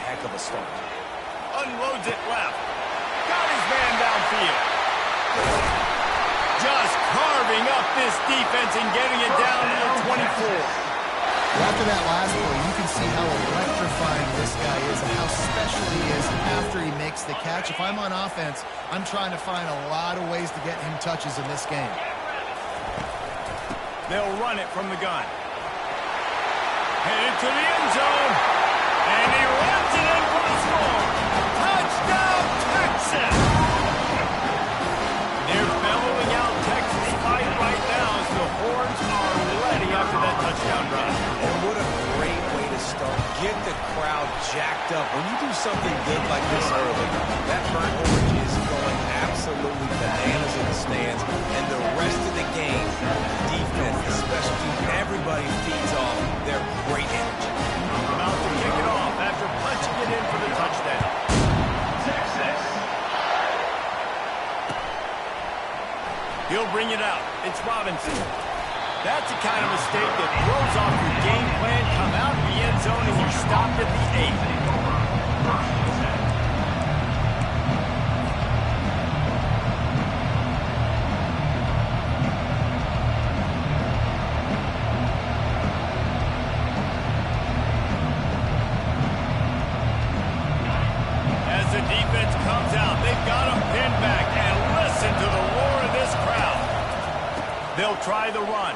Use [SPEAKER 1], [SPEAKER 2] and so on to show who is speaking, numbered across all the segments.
[SPEAKER 1] heck of a start.
[SPEAKER 2] Unloads it left. Got his man downfield. Just carving up this defense and getting it down to the 24.
[SPEAKER 3] After that last play, you can see how electrifying this guy is and how special he is after he makes the catch. If I'm on offense, I'm trying to find a lot of ways to get him touches in this game.
[SPEAKER 2] They'll run it from the gun. Headed to the end zone. And he runs it in for the score. Touchdown, Texas! They're bellowing out Texas fight right now as the horns are ready after that touchdown run.
[SPEAKER 1] And what a great way to start. Get the crowd jacked up. When you do something good like this early, that burnt orange is going absolutely bananas in the stands. And the rest of the game, the defense, the special teams, everybody feeds off their great energy.
[SPEAKER 2] About to kick it off after punching it in for the touchdown. Texas. He'll bring it out. It's Robinson. That's the kind of mistake that throws off your game plan. Come out of the end zone and you're stopped at the 8. As the defense comes out, they've got him pinned back, and listen to the roar of this crowd. They'll try the run.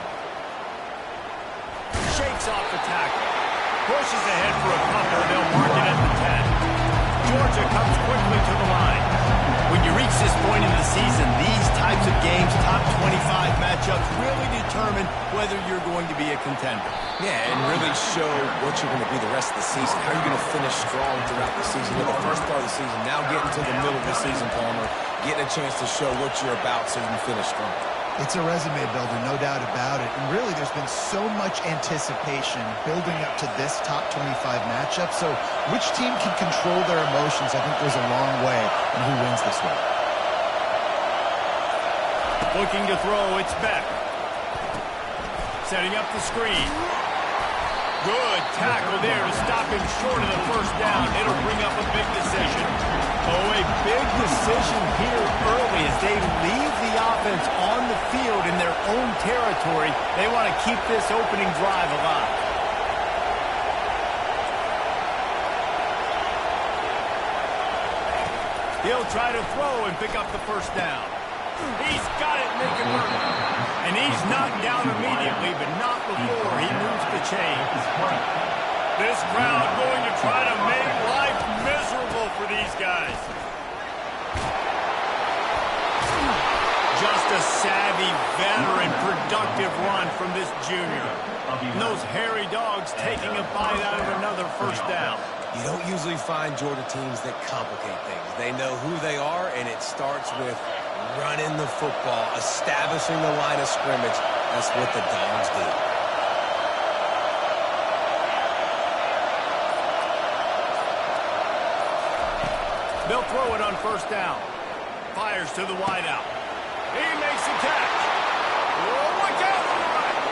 [SPEAKER 2] Shakes off the tackle. Pushes ahead for a couple. They'll mark it at the 10. Georgia comes quickly to the line. When you reach this point in the season, these types of games, top 25 matchups, really determine whether you're going to be a contender.
[SPEAKER 1] Yeah, and really show what you're going to be the rest of the season. How are you going to finish strong throughout the season? You're the first part of the season, now getting to the middle of the season, Palmer, getting a chance to show what you're about so you can finish strong.
[SPEAKER 3] It's a resume builder, no doubt about it. And really, there's been so much anticipation building up to this top 25 matchup. So which team can control their emotions, I think, goes a long way in who wins this one.
[SPEAKER 2] Looking to throw, it's Beck. Setting up the screen. Good tackle there to stop him short of the first down. It'll bring up a big decision. Oh, a big decision here early as they leave the offense on the field in their own territory. They want to keep this opening drive alive. He'll try to throw and pick up the first down. He's got it, make it work. And he's knocked down immediately, but not before he moves the chains. This crowd going to try to make life miserable for these guys. Just a savvy, veteran, productive run from this junior. And those hairy dogs taking a bite out of another first down.
[SPEAKER 1] You don't usually find Georgia teams that complicate things. They know who they are, and it starts with running the football, establishing the line of scrimmage. That's what the Dogs do.
[SPEAKER 2] They'll throw it on first down. Fires to the wideout. He makes the catch. Oh, look out on the right.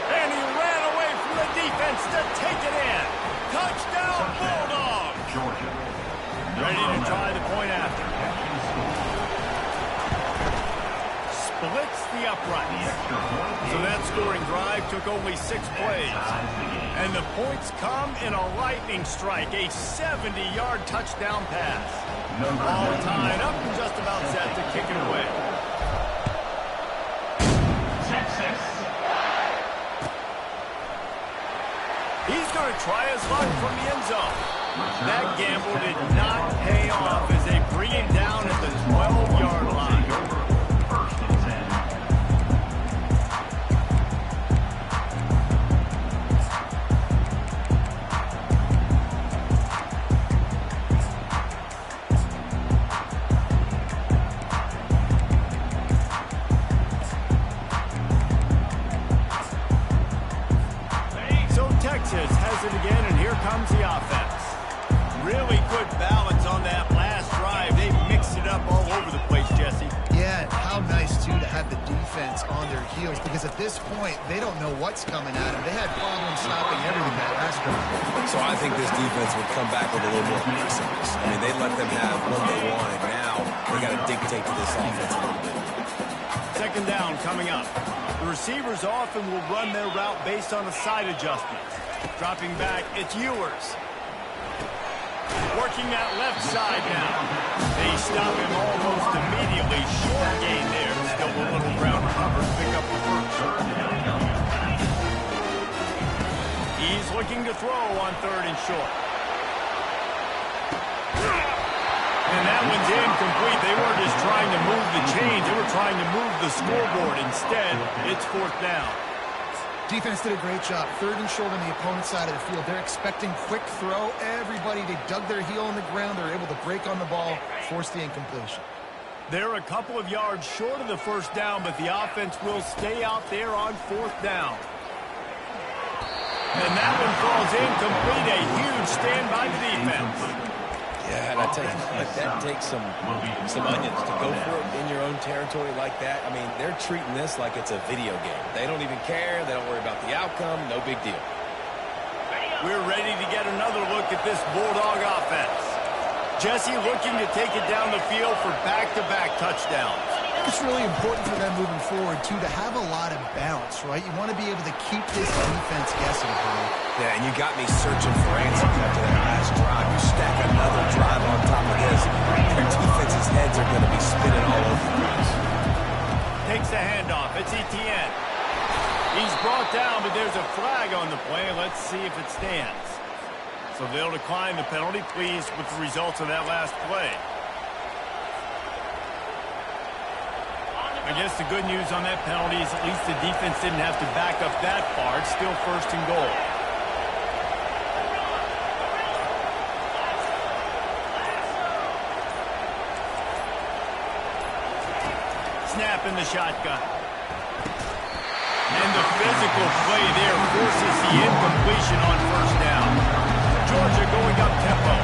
[SPEAKER 2] And he ran away from the defense to take it in. Touchdown, Bulldogs. Georgia. Ready to try the point after. Splits the uprights. So that scoring drive took only 6 plays. And the points come in a lightning strike, a 70-yard touchdown pass. All tied up and just about set to kick it away. Texas. He's going to try his luck from the end zone. That gamble did not pay off as they bring him down at the 12-yard line. Texas has it again, and here comes the offense. Really good balance on that last drive. They mixed it up all over the place, Jesse.
[SPEAKER 3] Yeah, how nice, too, to have the defense defense on their heels because at this point, they don't know what's coming at them. They had problems stopping everything that last drive.
[SPEAKER 1] So I think this defense would come back with a little more aggressiveness. I mean, they let them have what they wanted. Now they got to dictate to this offense a little bit.
[SPEAKER 2] Second down coming up. The receivers often will run their route based on a side adjustment. Dropping back, it's Ewers. Working that left side now. They stop him almost immediately. Short gain there. Still a little ground cover to pick up the first. He's looking to throw on 3rd and short. And that one's incomplete. They weren't just trying to move the chains. They were trying to move the scoreboard. Instead, it's 4th down.
[SPEAKER 3] Defense did a great job. 3rd and short on the opponent's side of the field. They're expecting quick throw. Everybody, they dug their heel on the ground. They're able to break on the ball, force the incompletion.
[SPEAKER 2] They're a couple of yards short of the first down, but the offense will stay out there on 4th down. And that one falls incomplete. A huge stand by the defense.
[SPEAKER 1] Yeah, and I tell you, that takes some onions to go for it in your own territory like that. I mean, they're treating this like it's a video game. They don't even care. They don't worry about the outcome. No big deal.
[SPEAKER 2] We're ready to get another look at this Bulldog offense. Jesse looking to take it down the field for back-to-back touchdowns.
[SPEAKER 3] It's really important for them moving forward, too, to have a lot of bounce, right? You want to be able to keep this defense guessing, Paul.
[SPEAKER 1] Yeah, and you got me searching for answers after that last drive. You stack another drive on top of this, their defense's heads are going to be spinning all over the place.
[SPEAKER 2] Takes the handoff. It's Etienne. He's brought down, but there's a flag on the play. Let's see if it stands. So they'll decline the penalty. Pleased with the results of that last play. I guess the good news on that penalty is at least the defense didn't have to back up that far. It's still 1st and goal. Snap in the shotgun. And the physical play there forces the incompletion on 1st down. Georgia going up tempo.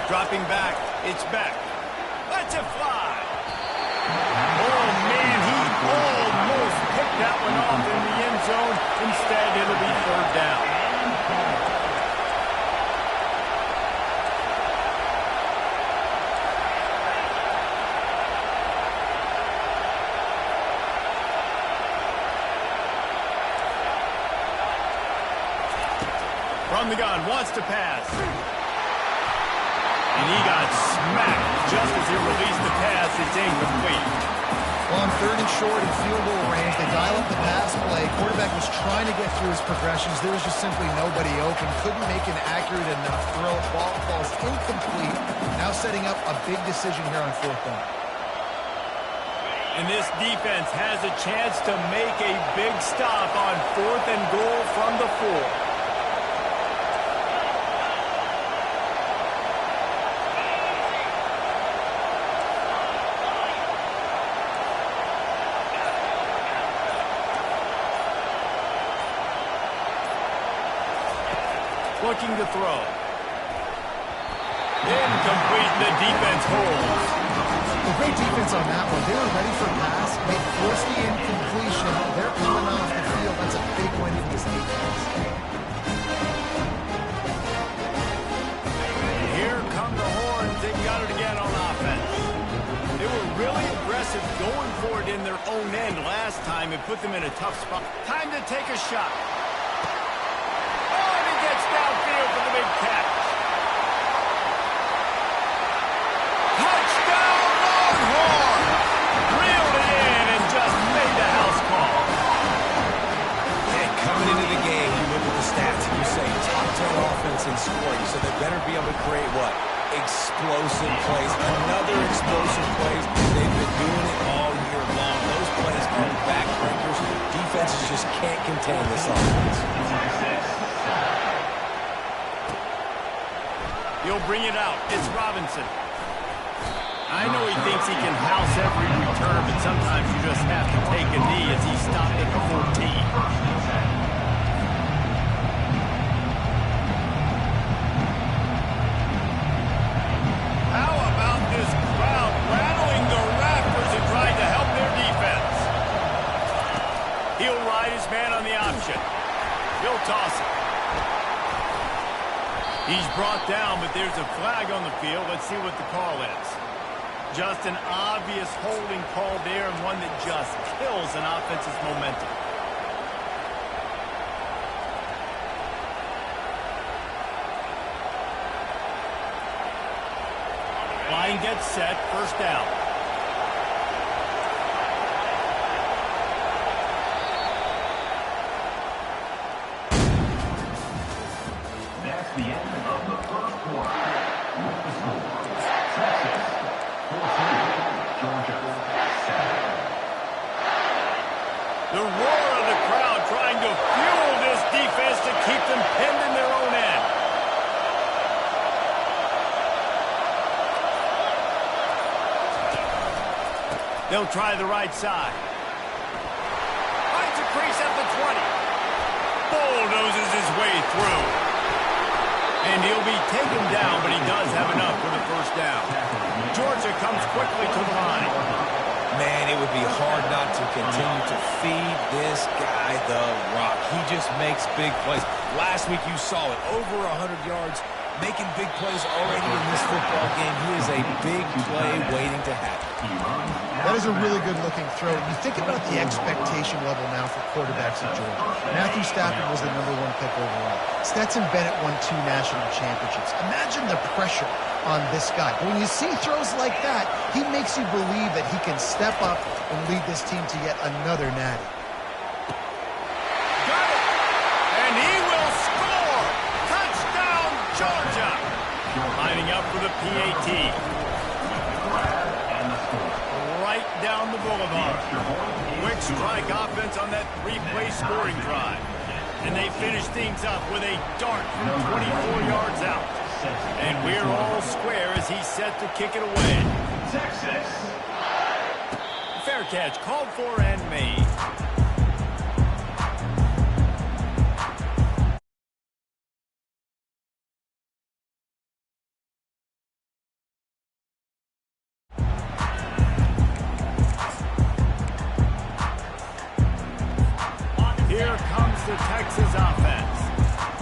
[SPEAKER 2] Dropping back, it's back. Let's it fly. Oh, man, he almost picked that one off in the end zone. Instead, it'll be 3rd down. From the gun, wants to pass. And he got smacked just as he released the pass. It's incomplete.
[SPEAKER 3] Well, on 3rd and short in field goal range, they dial up the pass play. Quarterback was trying to get through his progressions. There was just simply nobody open. Couldn't make an accurate enough throw. Ball falls incomplete. Now setting up a big decision here on 4th down.
[SPEAKER 2] And this defense has a chance to make a big stop on 4th and goal from the 4. Looking to throw. Incomplete. The defense holds.
[SPEAKER 3] Well, great defense on that one. They were ready for pass. They forced the incompletion. They're coming off the field. That's a big win for this defense.
[SPEAKER 2] Here come the horns. They got it again on offense. They were really aggressive going for it in their own end last time. It put them in a tough spot. Time to take a shot. Downfield for the big catch. Touchdown, Longhorn! Reeled it in and just made the house call.
[SPEAKER 1] And coming into the game, you look at the stats and you say top 10 offense in scoring, so they better be able to create what? Explosive plays. Another explosive plays. They've been doing it all year long. Those plays are backbreakers. Defenses just can't contain this offense.
[SPEAKER 2] He'll bring it out. It's Robinson. I know he thinks he can house every return, but sometimes you just have to take a knee as he stopped at the 14. He'll toss it. He's brought down, but there's a flag on the field. Let's see what the call is. Just an obvious holding call there, and one that just kills an offense's momentum. Line gets set, first down.
[SPEAKER 4] That's the end of the first quarter. With the score, Texas 4-3, Georgia 7.
[SPEAKER 2] The roar of the crowd trying to fuel this defense to keep them pinned in their own end. They'll try the right side. Finds a crease at the 20. Bulldozes his way through. And he'll be taken down, but he does have enough for the first down. Georgia comes quickly to the line.
[SPEAKER 1] Man, it would be hard not to continue to feed this guy the rock. He just makes big plays. Last week you saw it, over 100 yards, making big plays already in this football game. He is a big play waiting to happen.
[SPEAKER 3] That is a really good-looking throw. You think about the expectation level now for quarterbacks in Georgia. Matthew Stafford was the #1 pick overall. Stetson Bennett won 2 national championships. Imagine the pressure on this guy. But when you see throws like that, he makes you believe that he can step up and lead this team to yet another natty.
[SPEAKER 2] Got it! And he will score! Touchdown, Georgia! Lining up for the PAT. Right down the boulevard. Quick strike offense on that 3-play scoring drive. And they finish things up with a dart from 24 yards out. And we're all square as he's set to kick it away.
[SPEAKER 4] Texas.
[SPEAKER 2] Fair catch called for and made. Here comes the Texas offense.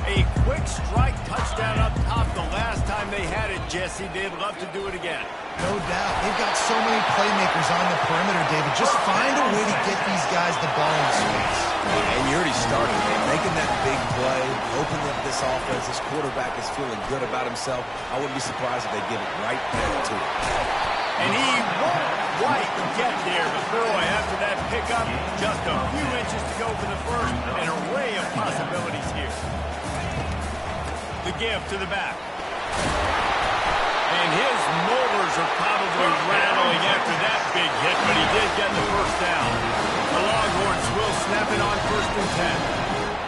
[SPEAKER 2] A quick strike touchdown up top the last time they had it, Jesse. They'd love to do it again.
[SPEAKER 3] No doubt. They've got so many playmakers on the perimeter, David. Just find a way to get these guys the ball in space.
[SPEAKER 1] And you already started, man. Making that big play, opening up this offense. This quarterback is feeling good about himself. I wouldn't be surprised if they give it right back to him.
[SPEAKER 2] And he won't quite get there, but boy, after that pickup, just a few inches to go for the first. An array of possibilities here. The give to the back. And his molars are probably rattling after that big hit, but he did get the first down. The Longhorns will snap it on 1st and 10.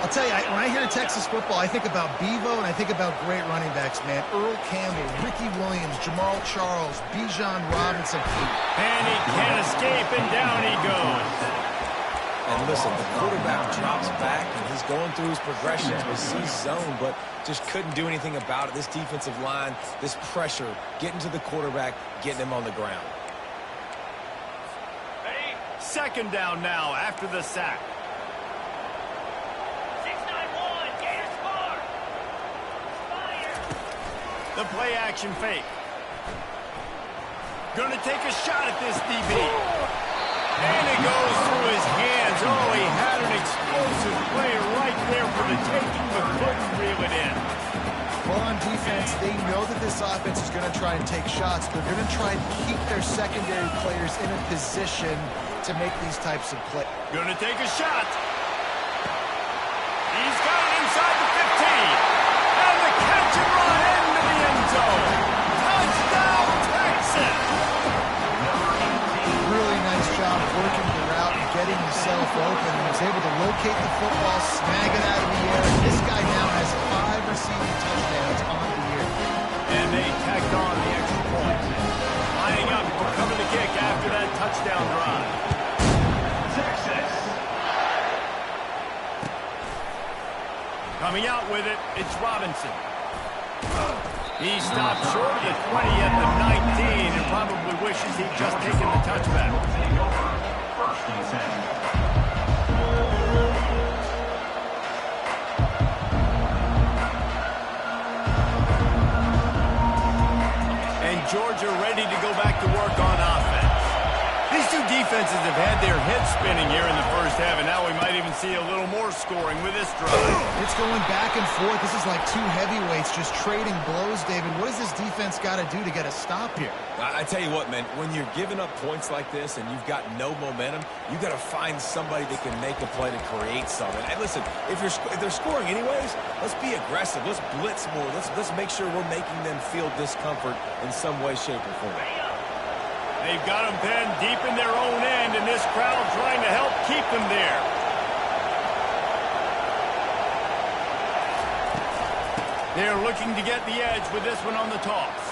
[SPEAKER 3] I'll tell you, when I hear Texas football, I think about Bevo and I think about great running backs, man. Earl Campbell, Ricky Williams, Jamal Charles, Bijan Robinson.
[SPEAKER 2] And he can't escape, and down he goes.
[SPEAKER 1] And listen, the quarterback drops back, and he's going through his progressions with C zone, but just couldn't do anything about it. This defensive line, this pressure, getting to the quarterback, getting him on the ground.
[SPEAKER 2] Second down now after the sack.
[SPEAKER 5] 6-9-1, Gators score. Fire.
[SPEAKER 2] The play action fake. Gonna take a shot at this DB. And it goes through his hands. Oh, he had an explosive play right there for the taking, but couldn't reel it in.
[SPEAKER 3] Well, on defense, they know that this offense is going to try and take shots. They're going to try and keep their secondary players in a position to make these types of plays.
[SPEAKER 2] Gonna take a shot. He's got it inside the 15. And the catch and run into the end zone. Touchdown, Texas!
[SPEAKER 3] Really nice job working the route and getting himself open. He was able to locate the football, snag it out of the air. This guy now has 5 receiving touchdowns on the year.
[SPEAKER 2] And they tacked on the extra point. Lining up for cover the kick after that touchdown drive.
[SPEAKER 4] Texas.
[SPEAKER 2] Coming out with it, it's Robinson. He stopped short of the 20 at the 19 and probably wishes he'd just taken the touchback. Georgia ready to go back to work on offense. These two defenses have had their heads spinning here in the first half, and now we might even see a little more scoring with this drive.
[SPEAKER 3] It's going back and forth. This is like two heavyweights just trading blows, David. What does this defense got to do to get a stop here?
[SPEAKER 1] I tell you what, man, when you're giving up points like this and you've got no momentum, you got to find somebody that can make a play to create something. And listen, if they're scoring anyways, let's be aggressive. Let's blitz more. Let's make sure we're making them feel discomfort in some way, shape, or form.
[SPEAKER 2] They've got them pinned deep in their own end, and this crowd trying to help keep them there. They're looking to get the edge with this one on the toss.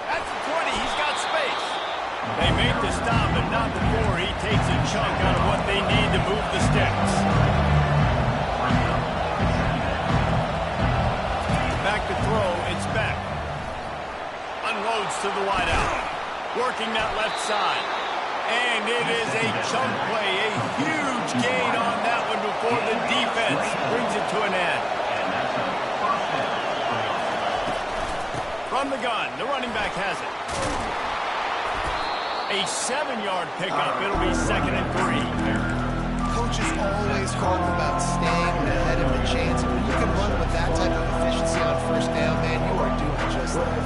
[SPEAKER 2] At the 20, he's got space. They make the stop, but not before he takes a chunk out of what they need to move the sticks. Back to throw, it's back. Unloads to the wideout. Working that left side. And it is a chunk play, a huge gain on that one before the defense brings it to an end. From the gun, the running back has it. A 7-yard pickup. It'll be 2nd and 3.
[SPEAKER 3] Coaches always talk about staying ahead of the chance. When you can run with that type of efficiency on first down, man, you are doing just that.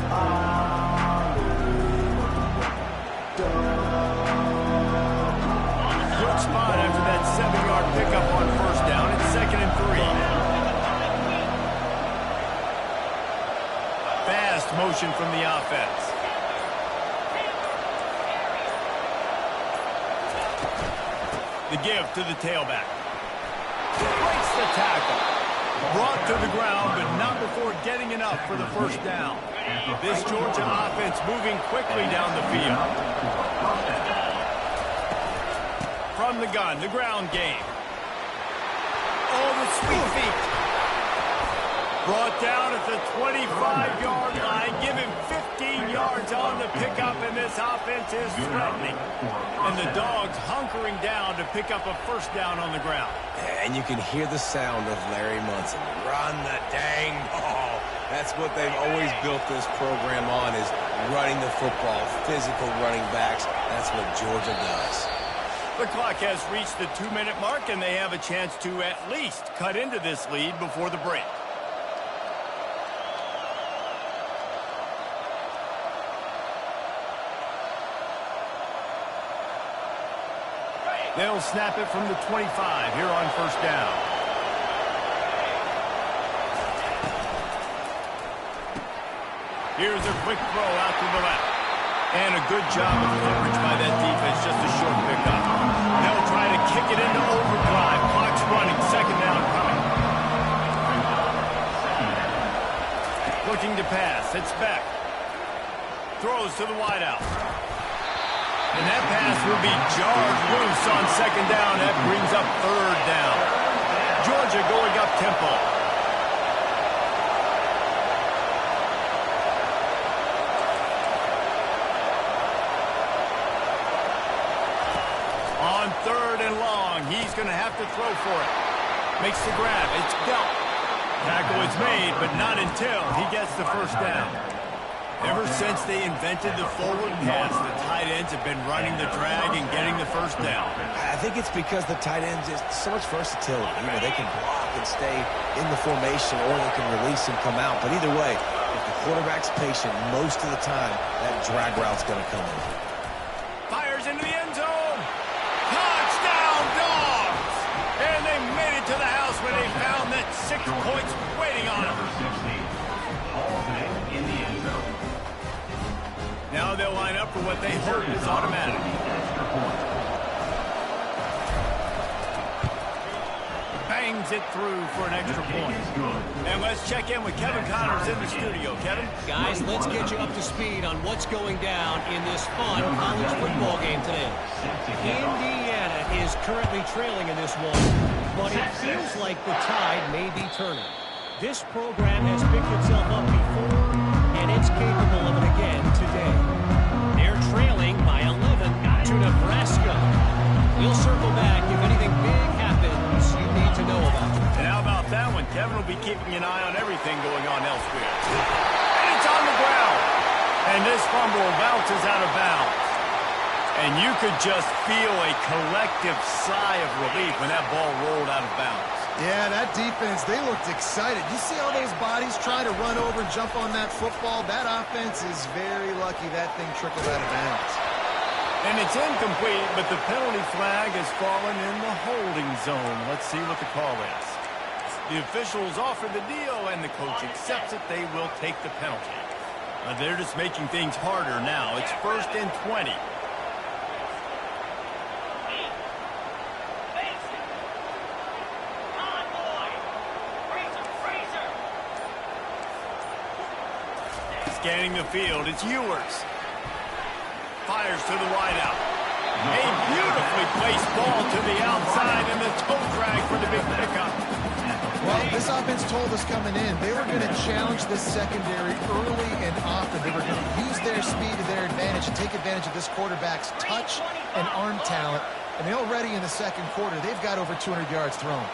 [SPEAKER 2] Good spot after that 7-yard pickup on first down. It's 2nd and 3. Fast motion from the offense. The give to the tailback. Breaks the tackle. Brought to the ground, but not before getting enough for the first down. This Georgia offense moving quickly down the field. From the gun, the ground game. Oh, the sweet feet. Brought down at the 25-yard line. Give him 15 yards on the pickup, and this offense is threatening. And the Dogs hunkering down to pick up a first down on the ground.
[SPEAKER 1] And you can hear the sound of Larry Munson. Run the dang ball. That's what they've always built this program on, is running the football, physical running backs. That's what Georgia does.
[SPEAKER 2] The clock has reached the 2-minute mark, and they have a chance to at least cut into this lead before the break. They'll snap it from the 25 here on first down. Here's a quick throw out to the left. And a good job of coverage by that defense, just a short pickup. They'll try to kick it into overdrive. Clock's running, 2nd down coming. Looking to pass, it's back. Throws to the wideout. And that pass will be jarred loose on 2nd down. That brings up 3rd down. Georgia going up tempo. On 3rd and long, he's going to have to throw for it. Makes the grab. It's Belt. Tackle is made, but not until he gets the first down. Ever since they invented the forward pass, the tight ends have been running the drag and getting the first down.
[SPEAKER 1] I think it's because the tight ends is so much versatility. You know, they can block and stay in the formation, or they can release and come out. But either way, if the quarterback's patient, most of the time, that drag route's going to come in.
[SPEAKER 2] Fires into the end zone. Touchdown, Dogs! And they made it to the house when they found that 6 points waiting on them.
[SPEAKER 4] In the end zone.
[SPEAKER 2] Now they'll line up for what they hope is automatic. Bangs it through for an extra point. And let's check in with Kevin Connors in the studio. Kevin?
[SPEAKER 6] Guys, let's get you up to speed on what's going down in this fun college football game today. Indiana is currently trailing in this one, but it feels like the tide may be turning. This program has picked itself up before, and it's capable of it again today. They're trailing by 11 to Nebraska. We'll circle back if anything big happens you need to know about.
[SPEAKER 2] And how about that one? Kevin will be keeping an eye on everything going on elsewhere. And it's on the ground. And And this fumble bounces out of bounds. And you could just feel a collective sigh of relief when that ball rolled out of bounds.
[SPEAKER 3] Yeah, that defense, they looked excited. You see all those bodies trying to run over and jump on that football? That offense is very lucky that thing trickled out of bounds.
[SPEAKER 2] And it's incomplete, but the penalty flag has fallen in the holding zone. Let's see what the call is. The officials offer the deal, and the coach accepts it. They will take the penalty. They're just making things harder now. It's 1st and 20. Scanning the field, it's Ewers. Fires to the wideout. A beautifully placed ball to the outside, and the toe drag for the big pickup.
[SPEAKER 3] Well, this offense told us coming in, they were going to challenge this secondary early and often. They were going to use their speed to their advantage and take advantage of this quarterback's touch and arm talent. And already in the second quarter, they've got over 200 yards thrown.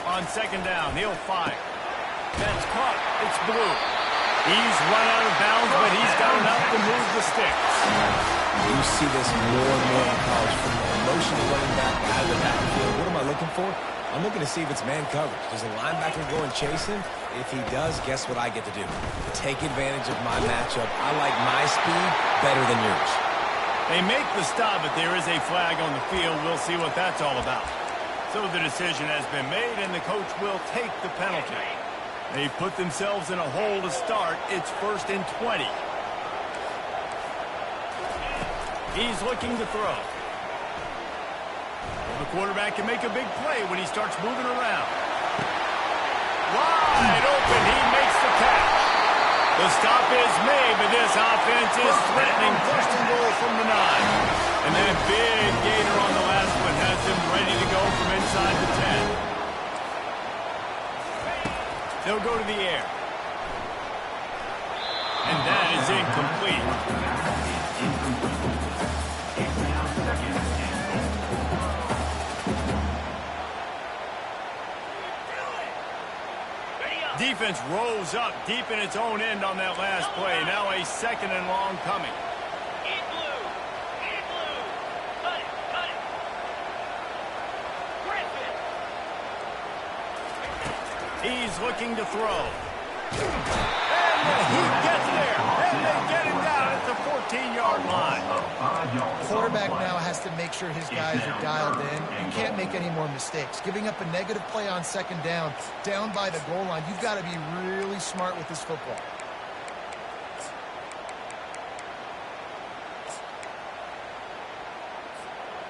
[SPEAKER 2] On 2nd down, he'll fire. That's caught. It's Blue. He's run out of bounds, but he's got enough to move the sticks.
[SPEAKER 1] You see this more and more in college football. Motion the running back out of the backfield. What am I looking for? I'm looking to see if it's man coverage. Does a linebacker go and chase him? If he does, guess what I get to do? Take advantage of my matchup. I like my speed better than yours.
[SPEAKER 2] They make the stop, but there is a flag on the field. We'll see what that's all about. So the decision has been made, and the coach will take the penalty. They've put themselves in a hole to start. It's 1st and 20. He's looking to throw. The quarterback can make a big play when he starts moving around. Wide open, he makes the catch. The stop is made, but this offense is threatening 1st and goal from the 9. And that big gainer on the last one has them ready to go from inside the 10. They'll go to the air. And that is incomplete. Defense rolls up deep in its own end on that last play. Now a 2nd and long coming.
[SPEAKER 5] In blue. In blue. Cut it. Cut it. Griffin.
[SPEAKER 2] He's looking to throw. And he gets there. And they get him down at the 14-yard line.
[SPEAKER 3] Quarterback now has to make sure his guys are dialed in. You can't make any more mistakes. Giving up a negative play on 2nd down by the goal line, you've got to be really smart with this football.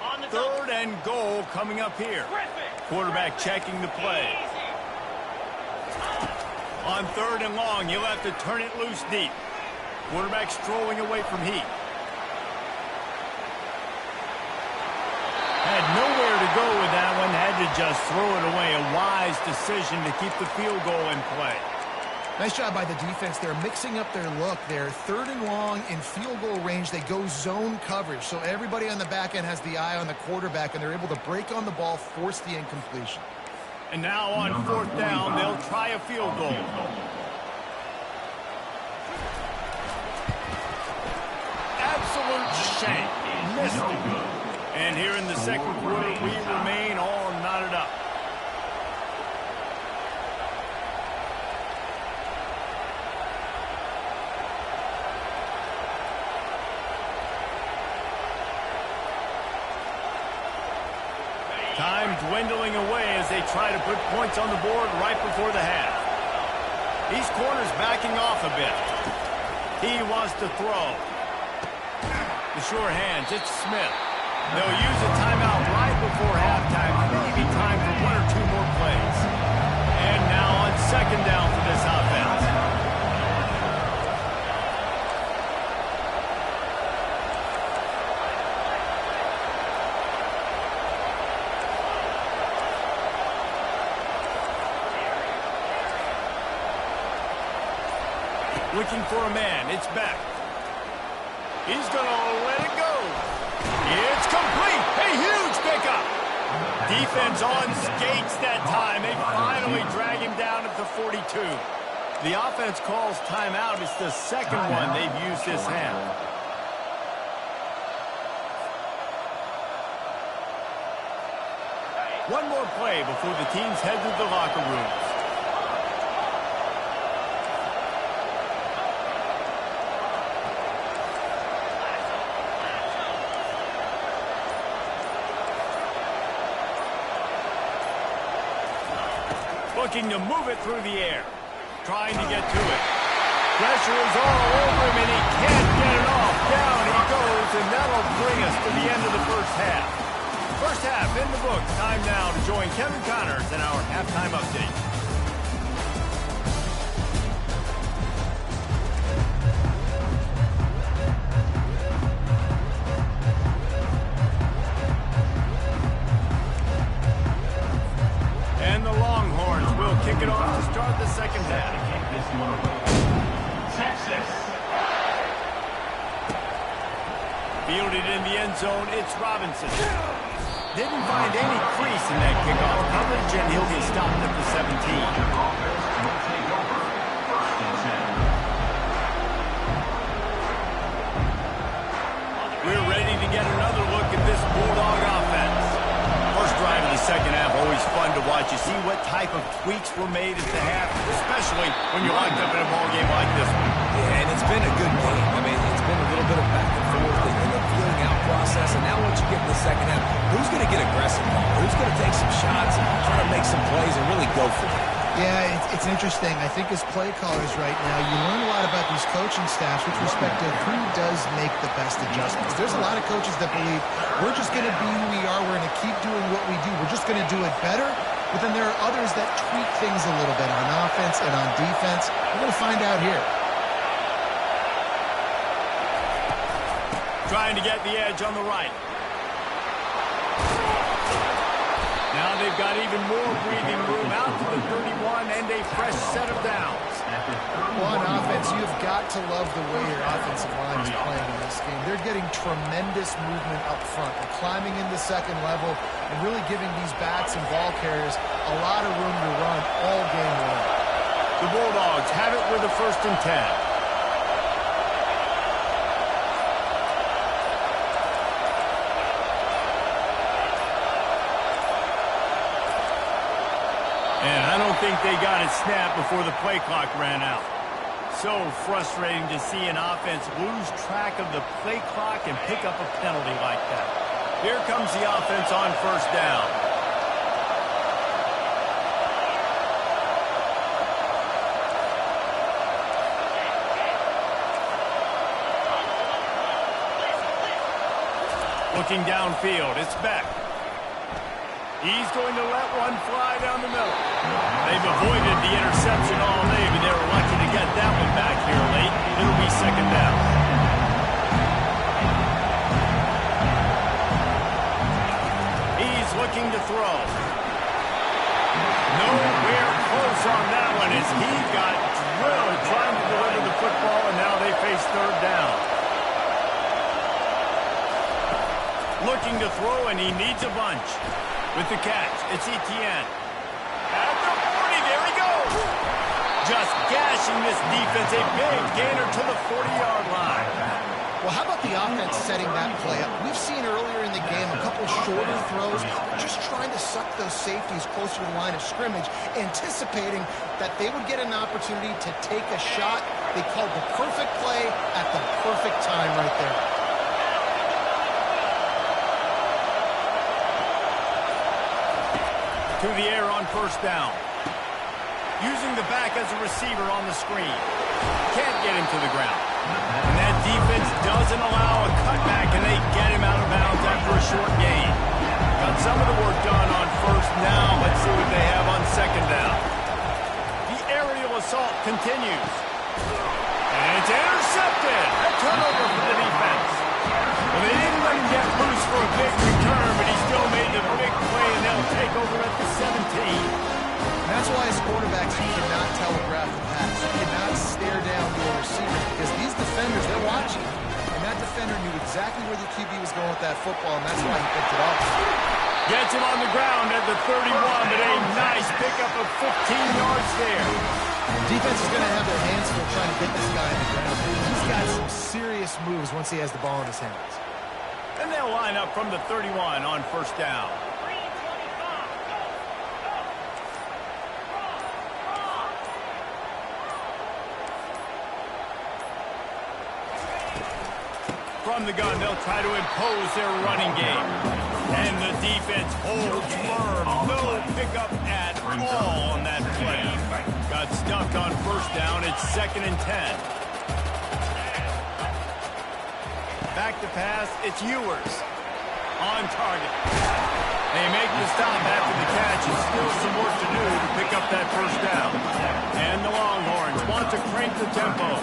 [SPEAKER 5] On the
[SPEAKER 2] 3rd and goal coming up here. Quarterback checking the play. On 3rd and long, he'll have to turn it loose deep. Quarterback strolling away from Heat. Had nowhere to go with that one. Had to just throw it away. A wise decision to keep the field goal in play.
[SPEAKER 3] Nice job by the defense. They're mixing up their look. They're 3rd and long in field goal range. They go zone coverage. So everybody on the back end has the eye on the quarterback, and they're able to break on the ball, force the incompletion.
[SPEAKER 2] And now on 4th down, they'll try a field goal. Absolute shame. Missed it. And here in the 2nd quarter, we remain all knotted up. Time dwindling away as they try to put points on the board right before the half. These corners backing off a bit. He wants to throw. The sure hands, it's Smith. They'll use a timeout right before halftime. Maybe time for 1 or 2 more plays. And now on 2nd down for this offense. Looking for a man. It's Beck. He's going to let it go. It's complete. A huge pickup. Defense on skates that time. They finally drag him down at the 42. The offense calls timeout. It's the second one they've used this half. One more play before the teams head to the locker rooms. Looking to move it through the air. Trying to get to it. Pressure is all over him, and he can't get it off. Down he goes, and that'll bring us to the end of the first half. First half in the books. Time now to join Kevin Connors in our halftime update. And the Longhorns will kick it off to start the second half.
[SPEAKER 4] Texas.
[SPEAKER 2] Fielded in the end zone, it's Robinson. Didn't find any crease in that kickoff coverage, and he'll be stopped at the 17.
[SPEAKER 4] Offense will take over. First and 10.
[SPEAKER 2] We're ready to get another look at this Bulldog offense. First drive of the second half, always fun to watch. You see what type of tweaks were made at the half, especially when you're locked up in a ball game like this one.
[SPEAKER 1] Yeah, and it's been a good game. I mean, it's been a little bit of back and forth and the feeling out process. And now once you get in the second half, who's going to get aggressive? Who's going to take some shots, try to make some plays, and really go for it?
[SPEAKER 3] Yeah, it's interesting. I think as play callers right now, you learn a lot about these coaching staffs with respect to who does make the best adjustments. There's a lot of coaches that believe we're just going to be who we are. We're going to keep doing what we do. We're just going to do it better. But then there are others that tweak things a little bit on offense and on defense. We're going to find out here.
[SPEAKER 2] Trying to get the edge on the right. Now they've got even more breathing room out to the 31 and a fresh set of downs.
[SPEAKER 3] Well, on offense, you've got to love the way your offensive line is playing in this game. They're getting tremendous movement up front. They're climbing into second level and really giving these backs and ball carriers a lot of room to run all game long.
[SPEAKER 2] The Bulldogs have it with a 1st and 10. And I don't think they got it snapped before the play clock ran out. So frustrating to see an offense lose track of the play clock and pick up a penalty like that. Here comes the offense on 1st down. Looking downfield, it's Beck. He's going to let one fly down the middle. They've avoided the interception all day, but they were lucky to get that one back here late. It'll be 2nd down. He's looking to throw. Nowhere close on that one as he got drilled trying to deliver the football, and now they face 3rd down. Looking to throw, and he needs a bunch. With the catch, it's Etienne. At the 40, there he goes. Just gashing this defense, a big gainer to the 40-yard line.
[SPEAKER 3] Well, how about the offense setting that play up? We've seen earlier in the game a couple shorter throws, just trying to suck those safeties closer to the line of scrimmage, anticipating that they would get an opportunity to take a shot. They called the perfect play at the perfect time right there.
[SPEAKER 2] To the air on 1st down. Using the back as a receiver on the screen. Can't get him to the ground. And that defense doesn't allow a cutback, and they get him out of bounds after a short gain. Got some of the work done on 1st down. Let's see what they have on 2nd down. The aerial assault continues. And it's intercepted. A turnover for the defense. Well, they didn't let him get loose for a big return, but he still made the big play, and they'll take over at the 17.
[SPEAKER 3] And that's why as quarterbacks, you cannot telegraph the pass. You cannot stare down your receiver because these defenders, they're watching. And that defender knew exactly where the QB was going with that football, and that's why he picked it off.
[SPEAKER 2] Gets him on the ground at the 31, but a nice pickup of 15 yards there.
[SPEAKER 3] Defense is going to have their hands full trying to get this guy on the ground. He's got some serious moves once he has the ball in his hands.
[SPEAKER 2] And they'll line up from the 31 on first down. From the gun, they'll try to impose their running game. And the defense holds firm. No pickup at all on that play. Got stuffed on first down. It's 2nd and 10. Back to pass. It's Ewers. On target. They make the stop after the catch. It's still some work to do to pick up that first down. And the Longhorns want to crank the tempo.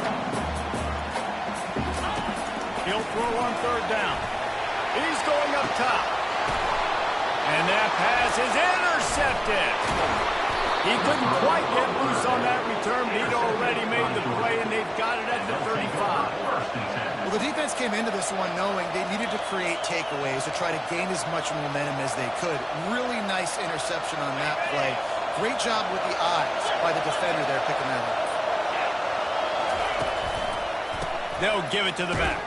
[SPEAKER 2] He'll throw on third down. He's going up top. And that pass is intercepted. He couldn't quite get loose on that return. He'd already made the play, and they've got it at the 35.
[SPEAKER 3] Well, the defense came into this one knowing they needed to create takeaways to try to gain as much momentum as they could. Really nice interception on that play. Great job with the eyes by the defender there picking that up.
[SPEAKER 2] They'll give it to the back.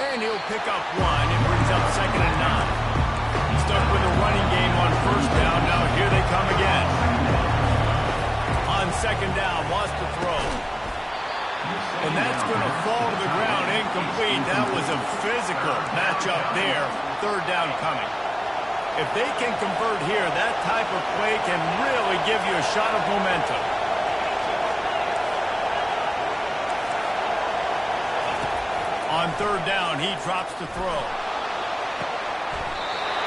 [SPEAKER 2] And he'll pick up one. It brings up 2nd and 9. Stuck with a running game on first down. Now here they come again. On 2nd down, wants to throw. And that's going to fall to the ground incomplete. That was a physical matchup there. 3rd down coming. If they can convert here, that type of play can really give you a shot of momentum. On 3rd down, he drops the throw.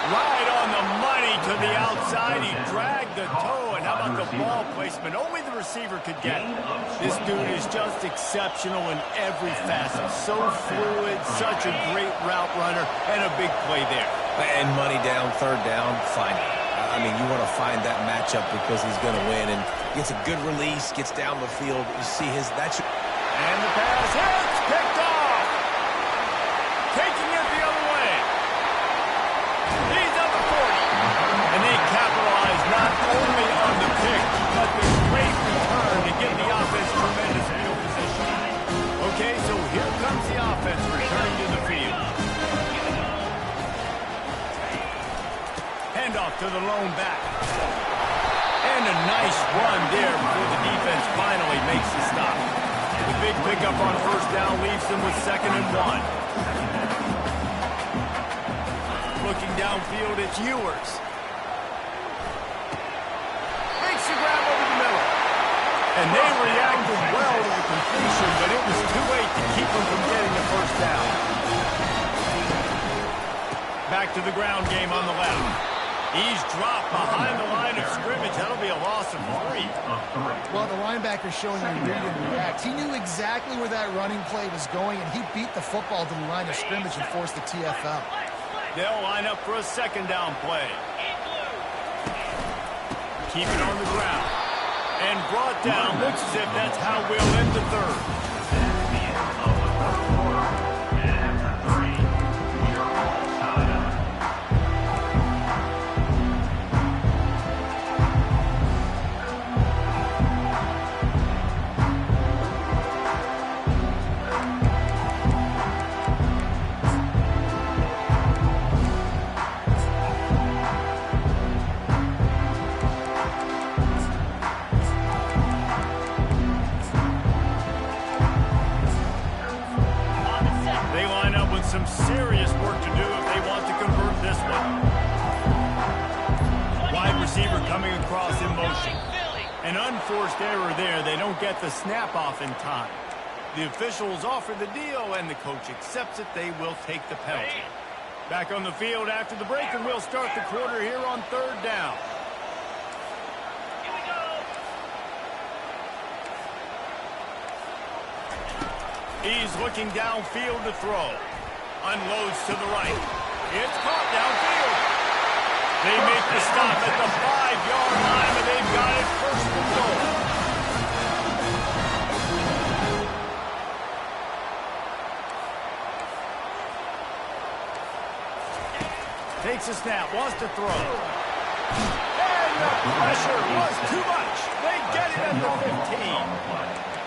[SPEAKER 2] Right on the money to the outside. He dragged the toe. And how about the ball placement? Only the receiver could get it. This dude is just exceptional in every facet. So fluid, such a great route runner, and a big play there.
[SPEAKER 1] And money down, 3rd down, fine. I mean, you want to find that matchup because he's going to win. And gets a good release, gets down the field. You see his...
[SPEAKER 2] And the pass hits, picked off. Taking it the other way. He's up the 40. And they capitalize not only on the pick, but the great return to give the offense tremendous field position. Okay, so here comes the offense returning to the field. Handoff to the lone back. And a nice run there before the defense finally makes the stop. The big pickup on first down leaves them with 2nd and 1. Looking downfield, it's Ewers. Makes the grab over the middle. And they reacted well to the completion, but it was too late to keep them from getting the first down. Back to the ground game on the left. He's dropped behind the line of scrimmage. That'll be a loss of 3.
[SPEAKER 3] Well, the linebacker's showing you read and react. He knew exactly where that running play was going, and he beat the football to the line of scrimmage and forced the TFL.
[SPEAKER 2] They'll line up for a 2nd down play. Keep it on the ground. And brought down. Looks as if that's how we'll end the 3rd. Some serious work to do if they want to convert this one. Wide receiver coming across in motion. An unforced error there. They don't get the snap off in time. The officials offer the deal, and the coach accepts it. They will take the penalty. Back on the field after the break, and we'll start the quarter here on 3rd down. He's looking downfield to throw. Unloads to the right. It's caught downfield. They make the stop at the 5-yard line, and they've got it 1st and goal. Takes a snap, wants to throw. And the pressure was too much. They get it at the 15.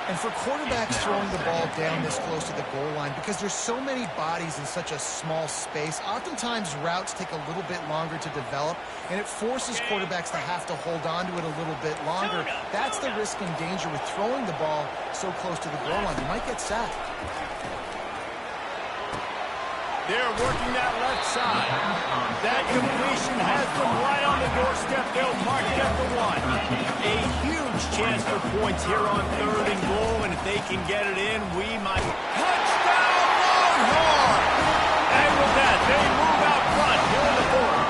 [SPEAKER 3] And for quarterbacks throwing the ball down this close to the goal line, because there's so many bodies in such a small space, oftentimes routes take a little bit longer to develop, and it forces quarterbacks to have to hold on to it a little bit longer. That's the risk and danger with throwing the ball so close to the goal line. You might get sacked.
[SPEAKER 2] They're working that left side. That completion has them right on the doorstep. They'll mark it at the 1. A huge chance for points here on 3rd and goal, and if they can get it in, we might... Touchdown, Longhorn! And with that, they move out front here in the 4th.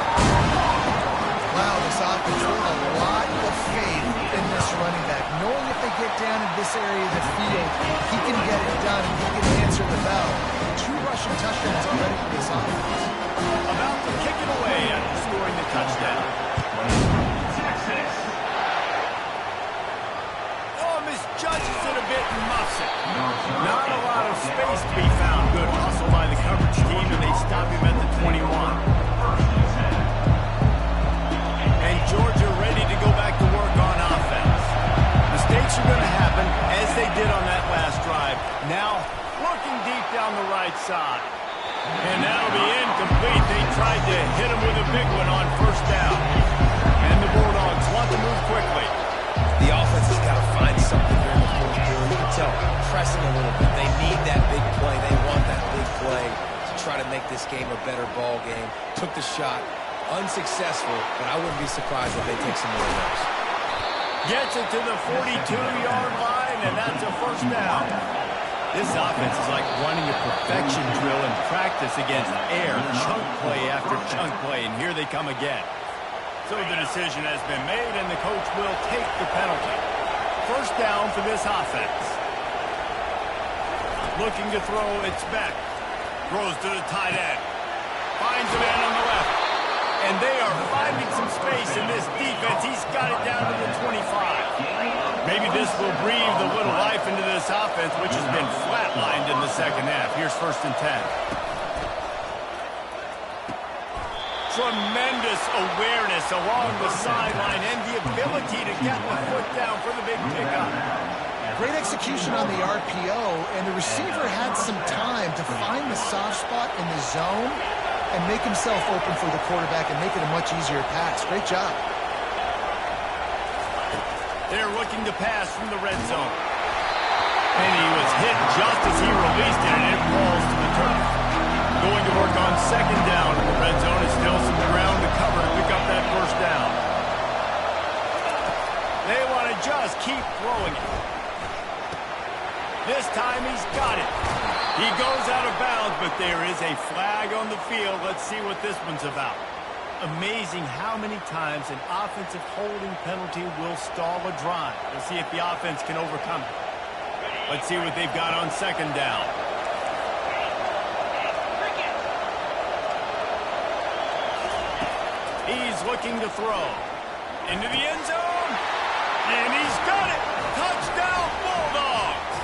[SPEAKER 3] Wow, this offense showed a lot of faith in this running back, knowing if they get down in this area of the field, he can get it done, and he can answer the bell. 2 rushing touchdowns already for this offense.
[SPEAKER 2] About to kick it away after scoring the touchdown.
[SPEAKER 4] Texas.
[SPEAKER 2] Oh, misjudges it a bit and muffs it. Not a lot of space to be found. Good hustle by the coverage team, and they stop him at the 21. And Georgia ready to go back to work on offense. Mistakes are going to happen, as they did on that last drive. Now, working deep down the right side. And that'll be incomplete. They tried to hit him with a big one on 1st down. And the Bulldogs want to move quickly.
[SPEAKER 1] The offense has got to find something here in the 4th quarter. You can tell, pressing a little bit. They need that big play. They want that big play to try to make this game a better ball game. Took the shot. Unsuccessful, but I wouldn't be surprised if they take some more of those.
[SPEAKER 2] Gets it to the 42-yard line, and that's a 1st down. This offense is like running a perfection drill in practice against air, chunk play after chunk play, and here they come again. So the decision has been made, and the coach will take the penalty. 1st down for this offense. Looking to throw, it's Beck. Throws to the tight end. Finds a man on the left. And they are finding some space in this defense. He's got it down to the 25. Maybe this will breathe a little life into this offense, which has been flatlined in the 2nd half. Here's 1st and 10. Tremendous awareness along the sideline and the ability to get the foot down for the big pickup.
[SPEAKER 3] Great execution on the RPO, and the receiver had some time to find the soft spot in the zone and make himself open for the quarterback and make it a much easier pass. Great job.
[SPEAKER 2] They're looking to pass from the red zone. And he was hit just as he released it, and it falls to the turf. Going to work on 2nd down. The red zone is still some ground to cover and pick up that 1st down. They want to just keep throwing it. This time he's got it. He goes out of bounds, but there is a flag on the field. Let's see what this one's about. Amazing how many times an offensive holding penalty will stall a drive. We'll see if the offense can overcome it. Let's see what they've got on 2nd down. He's looking to throw. Into the end zone. And he's got it. Touchdown, Bulldogs.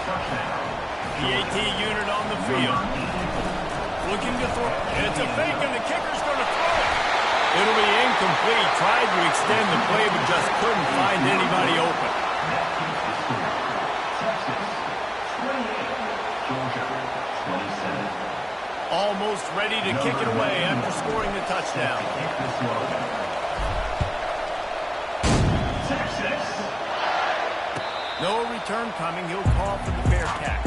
[SPEAKER 2] The AT unit on the field. Looking to throw. It's a fake, and the kicker's going to throw it. It'll be incomplete. Tried to extend the play, but just couldn't find anybody open. Almost ready to kick it away after scoring the touchdown. No return coming. He'll call for the fair catch.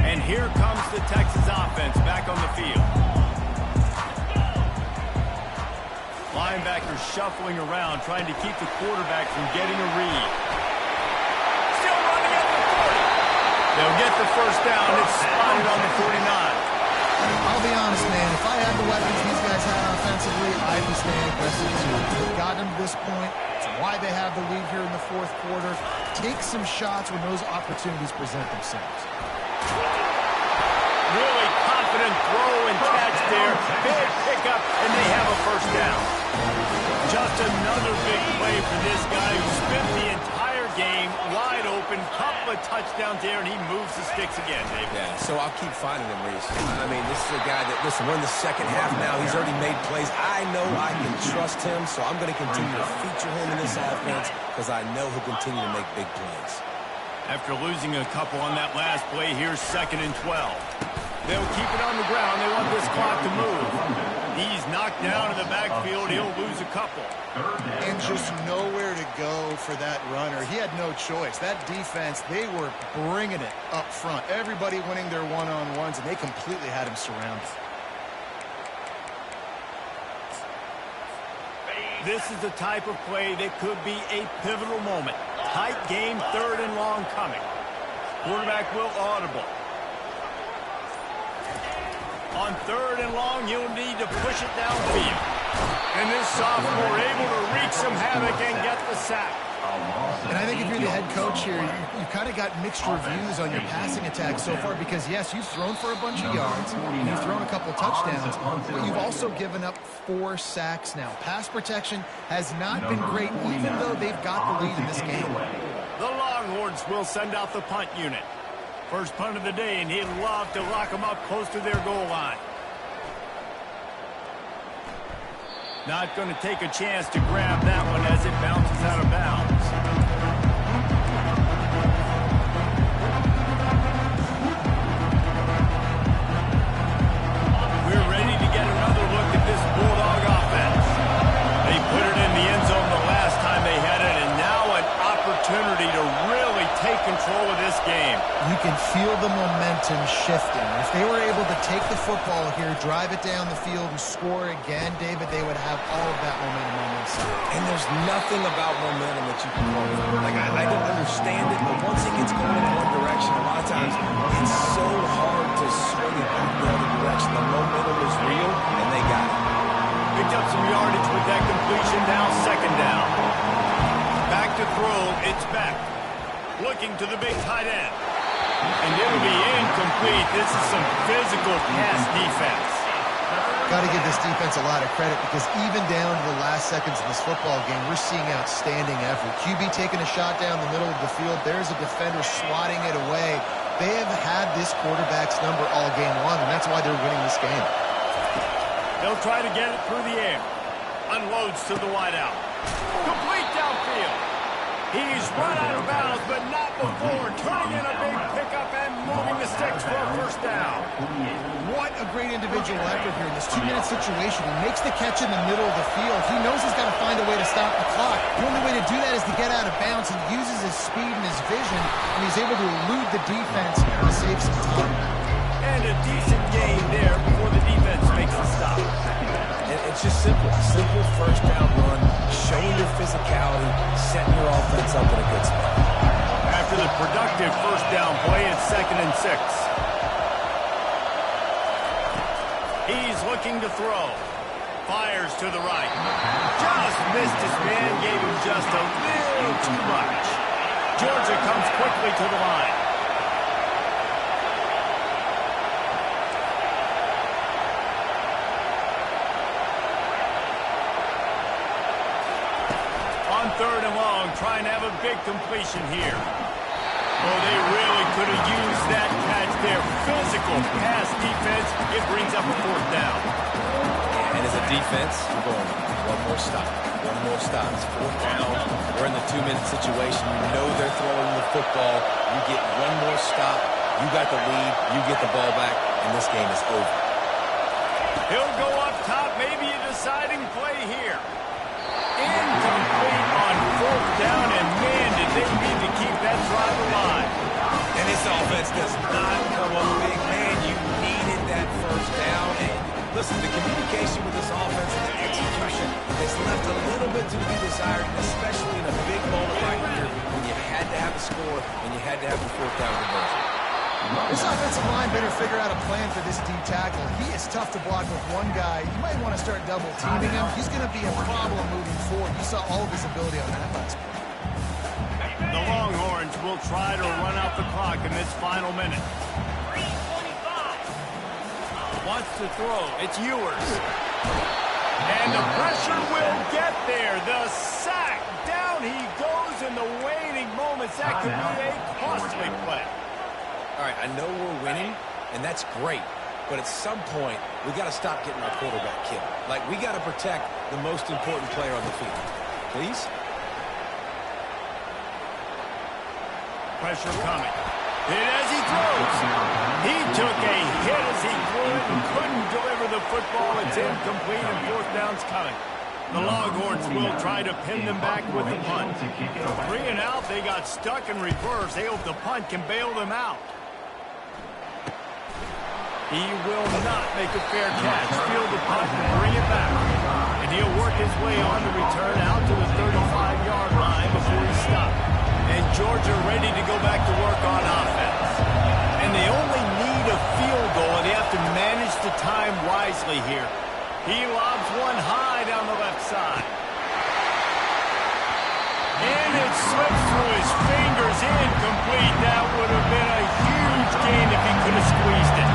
[SPEAKER 2] And here comes the Texas offense back on the field. Linebackers shuffling around, trying to keep the quarterback from getting a read. Still running at the 40. They'll get the 1st down. It's spotted on the 49.
[SPEAKER 3] I'll be honest, man. If I had the weapons these guys had offensively, I'd be staying aggressive too. They've gotten to this point. It's why they have the lead here in the 4th quarter. Take some shots when those opportunities present themselves.
[SPEAKER 2] Really confident throw and catch there. Big pickup, and they have a 1st down. Just another big play for this guy who spent the entire game wide open open. Couple of touchdowns there, and he moves the sticks again, David.
[SPEAKER 1] Yeah, so I'll keep finding him, Reese. I mean, this is a guy that, listen, we're in the second half now. He's already made plays. I know I can trust him, so I'm going to continue to feature him in this offense because I know he'll continue to make big plays.
[SPEAKER 2] After losing a couple on that last play, here's 2nd and 12. They'll keep it on the ground. They want this clock to move. He's knocked down in the backfield. He'll lose a couple.
[SPEAKER 3] And just nowhere to go for that runner. He had no choice. That defense, they were bringing it up front. Everybody winning their one-on-ones, and they completely had him surrounded.
[SPEAKER 2] This is the type of play that could be a pivotal moment. Tight game, 3rd and long coming. Quarterback will audible. On 3rd and long, you'll need to push it downfield. And this sophomore able to wreak some havoc and get the sack.
[SPEAKER 3] And I think if you're the head coach here, you've kind of got mixed reviews on your passing attack so far because, yes, you've thrown for a bunch of yards, you've thrown a couple touchdowns, but you've also given up 4 sacks now. Pass protection has not been great, even though they've got the lead in this game.
[SPEAKER 2] The Longhorns will send out the punt unit. First punt of the day, and he'd love to lock them up close to their goal line. Not going to take a chance to grab that one as it bounces out of bounds. We're ready to get another look at this Bulldog offense. They put it in the end zone the last time they had it, and now an opportunity to really take control of this game.
[SPEAKER 3] You can feel the momentum shifting. If they were able to take the football here, drive it down the field, and score again, David, they would have all of that momentum on their side.
[SPEAKER 1] And there's nothing about momentum that you can call for. Like, I don't understand it, but once it gets going in one direction, a lot of times it's so hard to swing it back the other direction. The momentum is real, and they got it.
[SPEAKER 2] Picked up some yardage with that completion. Now 2nd down. Back to throw. It's Beck. Looking to the big tight end. And it'll be incomplete. This is some physical pass defense.
[SPEAKER 3] Got to give this defense a lot of credit because even down to the last seconds of this football game, we're seeing outstanding effort. QB taking a shot down the middle of the field. There's a defender swatting it away. They have had this quarterback's number all game long, and that's why they're winning this game.
[SPEAKER 2] They'll try to get it through the air. Unloads to the wideout. Complete downfield. He's run out of bounds, but not before turning in a big pickup and moving the sticks for a 1st down.
[SPEAKER 3] What a great individual effort here in this 2-minute situation. He makes the catch in the middle of the field. He knows he's got to find a way to stop the clock. The only way to do that is to get out of bounds. He uses his speed and his vision, and he's able to elude the defense to save some time.
[SPEAKER 2] And a decent gain there before the defense makes the stop.
[SPEAKER 1] And it's just simple. Simple 1st down run, showing your physicality, setting your offense up in a good spot.
[SPEAKER 2] After the productive 1st down play, it's 2nd and 6. He's looking to throw. Fires to the right. Just missed his man, gave him just a little too much. Georgia comes quickly to the line. On 3rd and long, trying to have a big completion here. Oh, they really could have used that catch there. Physical pass defense. It brings up a 4th down.
[SPEAKER 1] And as a defense, you're going one more stop. One more stop. It's 4th down. We're in the 2-minute situation. You know they're throwing the football. You get one more stop. You got the lead. You get the ball back, and this game is over.
[SPEAKER 2] He'll go up top. Maybe a deciding play here. Incomplete on 4th down, and man, did they need to keep that drive alive.
[SPEAKER 1] And this offense does not come up big. Man, you needed that 1st down. And listen, the communication with this offense and the execution has left a little bit to be desired, especially in a big moment right here when you had to have a score and you had to have the 4th down conversion.
[SPEAKER 3] This offensive line better figure out a plan for this D tackle. He is tough to block with one guy. You might want to start double teaming him. He's going to be a problem moving forward. You saw all of his ability on that last play.
[SPEAKER 2] The Longhorns will try to run out the clock in this final minute.
[SPEAKER 5] 3:25.
[SPEAKER 2] Wants to throw. It's Ewers. And the pressure will get there. The sack. Down he goes, in the waiting moments. That could be a costly play.
[SPEAKER 1] All right, I know we're winning, and that's great. But at some point, we got to stop getting our quarterback killed. Like, we got to protect the most important player on the field. Please?
[SPEAKER 2] Pressure coming. Hit as he throws. He took a hit as he threw it and couldn't deliver the football. It's incomplete and fourth down's coming. The Longhorns will try to pin them back with the punt. 3 and out, they got stuck in reverse. They hope the punt can bail them out. He will not make a fair catch. Field the punt and bring it back. And he'll work his way on the return out to the 35-yard line before he stopped. And Georgia ready to go back to work on offense. And they only need a field goal, and they have to manage the time wisely here. He lobs one high down the left side. And it slips through his fingers, incomplete. That would have been a huge gain if he could have squeezed it.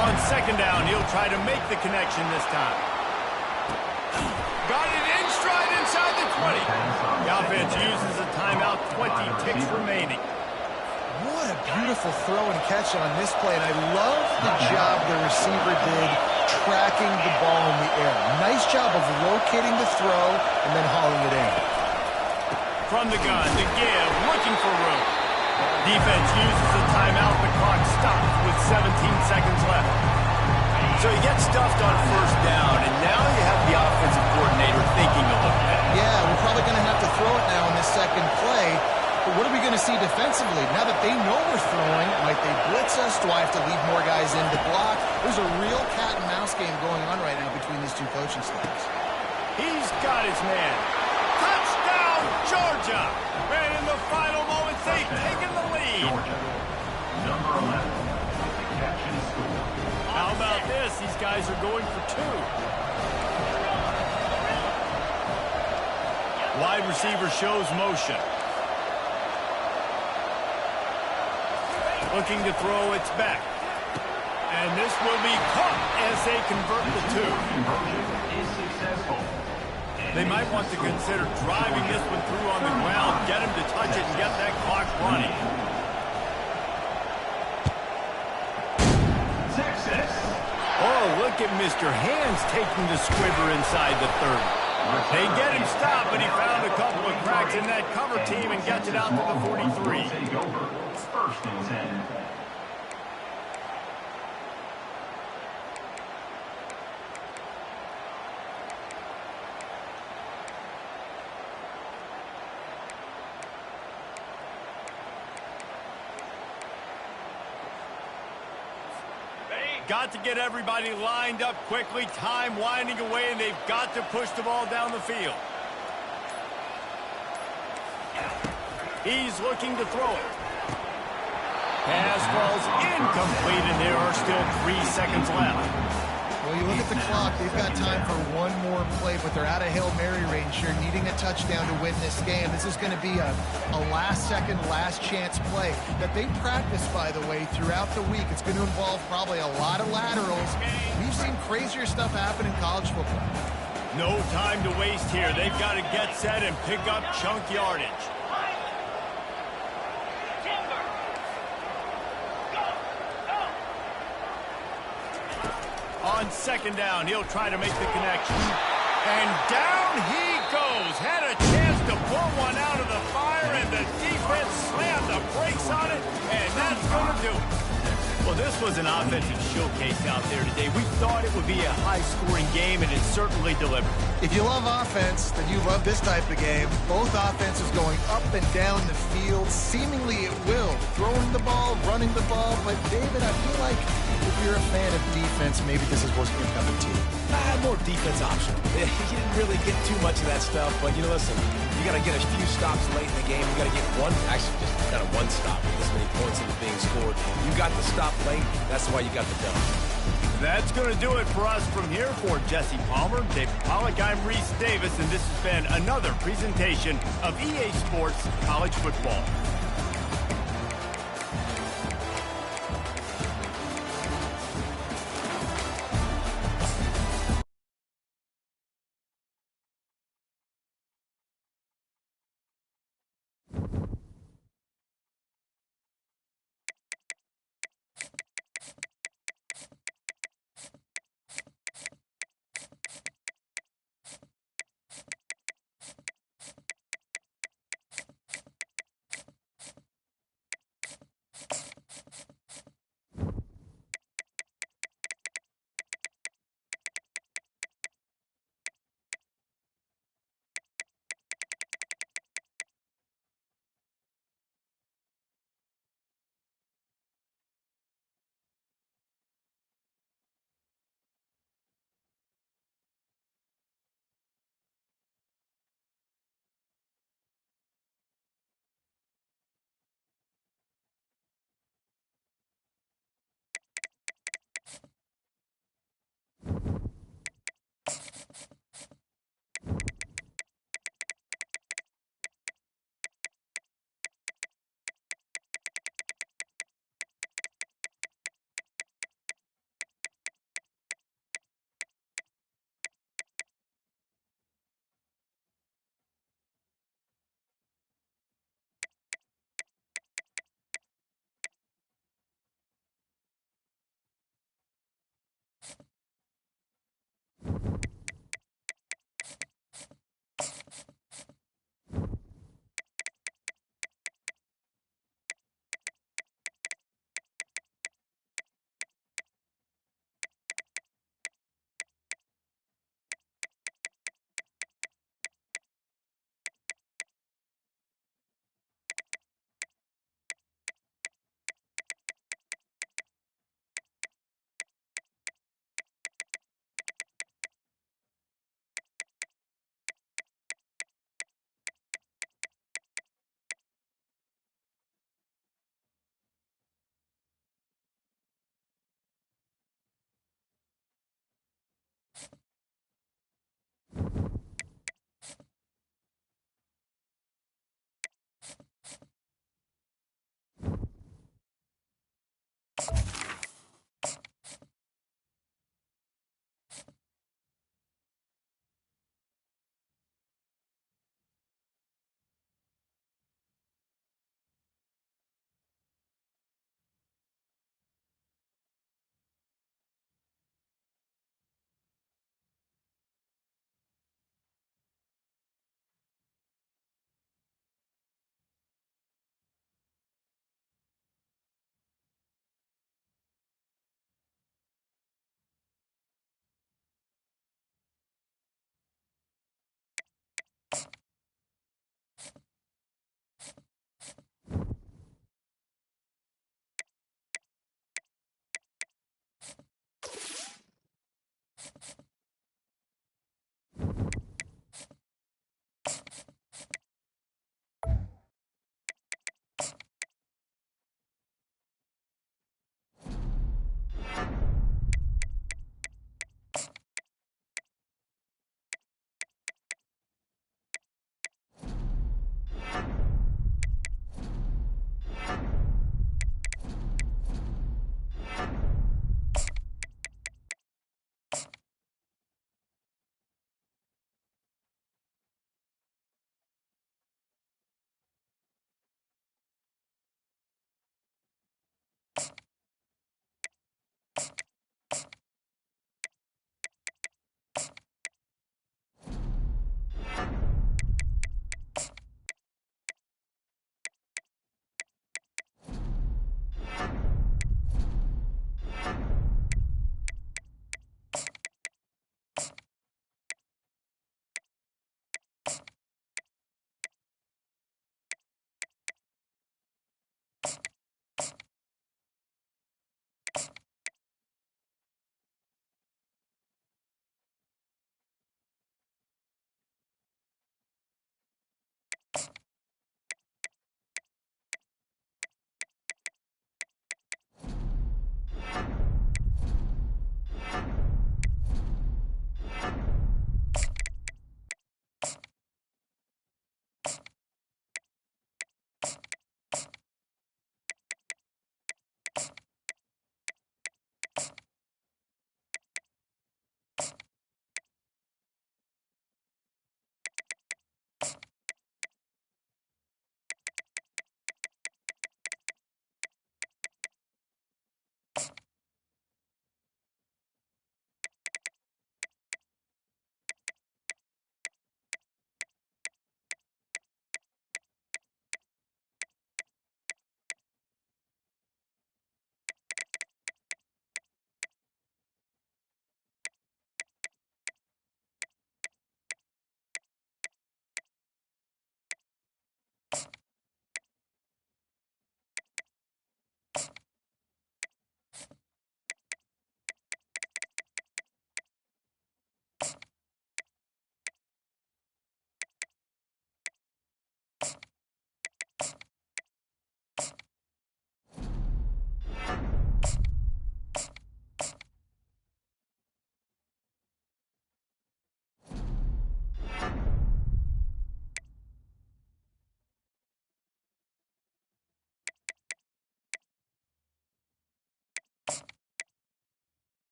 [SPEAKER 2] On second down, he'll try to make the connection this time. Got it in stride inside the 20. The offense uses a timeout, 20 ticks remaining.
[SPEAKER 3] What a beautiful throw and catch on this play, and I love the job the receiver did tracking the ball in the air. Nice job of locating the throw and then hauling it in.
[SPEAKER 2] From the gun, the give, looking for room. Defense uses a timeout, the clock stops with 17 seconds left. So he gets stuffed on first down, and now you have the offensive coordinator thinking a little bit.
[SPEAKER 3] Yeah, we're probably going to have to throw it now in this second play. But what are we going to see defensively? Now that they know we're throwing, might they blitz us? Do I have to leave more guys in to block? There's a real cat and mouse game going on right now between these two coaching staffs.
[SPEAKER 2] He's got his man. Touchdown, Georgia! And in the final moments, they've taken the lead.
[SPEAKER 4] Georgia, number 11, with the catch and score.
[SPEAKER 2] How about this? These guys are going for 2. Wide receiver shows motion. Looking to throw, it's back. And this will be caught as they convert the 2.
[SPEAKER 4] Conversion is successful.
[SPEAKER 2] They might want to consider driving this one through on the ground, get him to touch it and get that clock running.
[SPEAKER 4] Texas.
[SPEAKER 2] Oh, look at Mr. Hands taking the squiver inside the 30. They get him stopped, but he found a couple of cracks in that cover team and gets it out to the 43.
[SPEAKER 4] Take over. First and 10.
[SPEAKER 2] Got to get everybody lined up quickly, time winding away, and they've got to push the ball down the field. He's looking to throw it. Pass falls incomplete, and there are still 3 seconds left.
[SPEAKER 3] Well, you look at the clock, they've got time for one more play, but they're out of Hail Mary range here, needing a touchdown to win this game. This is going to be a last-second, last-chance play that they practice, by the way, throughout the week. It's going to involve probably a lot of laterals. We've seen crazier stuff happen in college football.
[SPEAKER 2] No time to waste here. They've got to get set and pick up chunk yardage. On second down, he'll try to make the connection. And down he goes. Had a chance to pull one out of the fire, and the defense slammed the brakes on it, and that's going to do it. Well, this was an offensive showcase out there today. We thought it would be a high-scoring game, and it certainly delivered.
[SPEAKER 3] If you love offense, then you love this type of game. Both offenses going up and down the field, seemingly at will. Throwing the ball, running the ball. But, David, I feel like if you're a fan of defense, maybe this is what's your cup of tea.
[SPEAKER 1] More defense option. You didn't really get too much of that stuff, but, listen, you got to get a few stops late in the game. You got to get one stop with this many points that are being scored. You got the stop late. That's why you got the dub.
[SPEAKER 2] That's going to do it for us from here. For Jesse Palmer, David Pollack, I'm Reese Davis, and this has been another presentation of EA Sports College Football.